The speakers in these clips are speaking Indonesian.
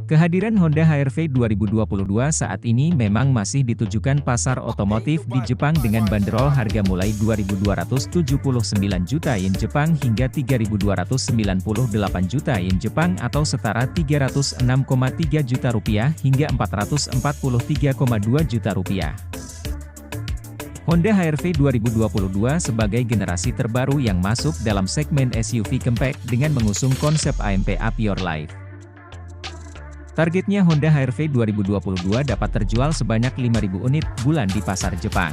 Kehadiran Honda HR-V 2022 saat ini memang masih ditujukan pasar otomotif di Jepang dengan banderol harga mulai 2.279 juta yen Jepang hingga 3.298 juta yen Jepang atau setara 306,3 juta rupiah hingga 443,2 juta rupiah. Honda HR-V 2022 sebagai generasi terbaru yang masuk dalam segmen SUV compact dengan mengusung konsep AMPA Pure Life. Targetnya Honda HR-V 2022 dapat terjual sebanyak 5.000 unit bulan di pasar Jepang.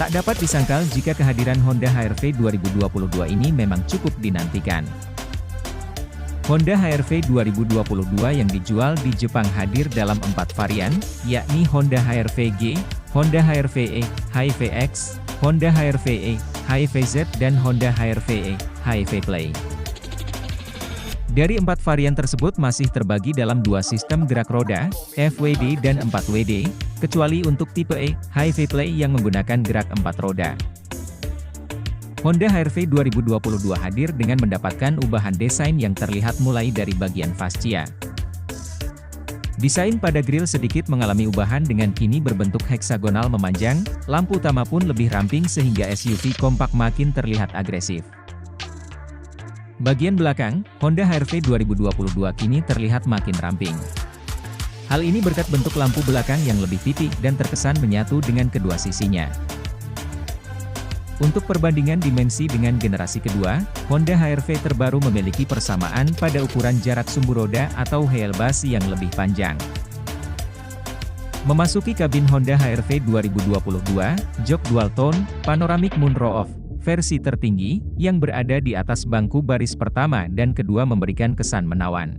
Tak dapat disangkal jika kehadiran Honda HR-V 2022 ini memang cukup dinantikan. Honda HR-V 2022 yang dijual di Jepang hadir dalam 4 varian, yakni Honda HR-V G, Honda HR-V E, HR-V X, Honda HR-V E, HR-V Z dan Honda HR-V E, HR-V Play. Dari 4 varian tersebut masih terbagi dalam 2 sistem gerak roda, FWD dan 4WD, kecuali untuk tipe E, HR-V Play yang menggunakan gerak 4 roda. Honda HR-V 2022 hadir dengan mendapatkan ubahan desain yang terlihat mulai dari bagian fascia. Desain pada grill sedikit mengalami ubahan dengan kini berbentuk heksagonal memanjang, lampu utama pun lebih ramping sehingga SUV kompak makin terlihat agresif. Bagian belakang, Honda HR-V 2022 kini terlihat makin ramping. Hal ini berkat bentuk lampu belakang yang lebih titik dan terkesan menyatu dengan kedua sisinya. Untuk perbandingan dimensi dengan generasi kedua, Honda HR-V terbaru memiliki persamaan pada ukuran jarak sumbu roda atau wheelbase yang lebih panjang. Memasuki kabin Honda HR-V 2022, jok dual tone, panoramic moonroof, versi tertinggi, yang berada di atas bangku baris pertama dan kedua memberikan kesan menawan.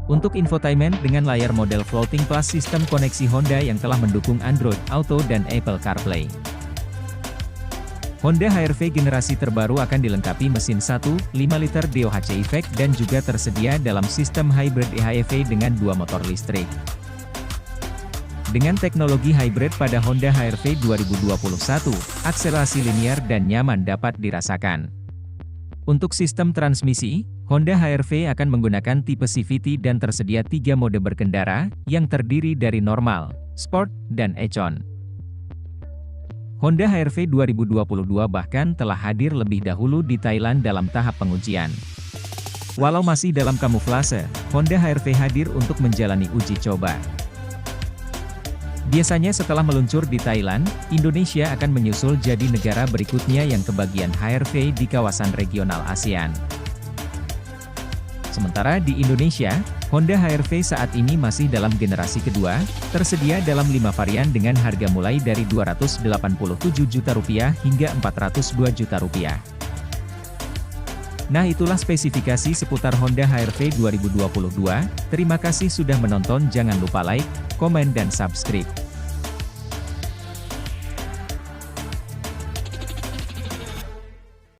Untuk infotainment dengan layar model floating plus sistem koneksi Honda yang telah mendukung Android Auto dan Apple CarPlay. Honda HR-V generasi terbaru akan dilengkapi mesin 1.5 liter DOHC e-VEC dan juga tersedia dalam sistem hybrid eHEV dengan 2 motor listrik. Dengan teknologi hybrid pada Honda HR-V 2021, akselerasi linear dan nyaman dapat dirasakan. Untuk sistem transmisi, Honda HR-V akan menggunakan tipe CVT dan tersedia 3 mode berkendara, yang terdiri dari normal, sport, dan econ. Honda HR-V 2022 bahkan telah hadir lebih dahulu di Thailand dalam tahap pengujian. Walau masih dalam kamuflase, Honda HR-V hadir untuk menjalani uji coba. Biasanya setelah meluncur di Thailand, Indonesia akan menyusul jadi negara berikutnya yang kebagian HR-V di kawasan regional ASEAN. Sementara di Indonesia, Honda HR-V saat ini masih dalam generasi kedua, tersedia dalam 5 varian dengan harga mulai dari Rp287 juta hingga Rp402 juta. Nah, itulah spesifikasi seputar Honda HR-V 2022. Terima kasih sudah menonton, jangan lupa like, komen dan subscribe.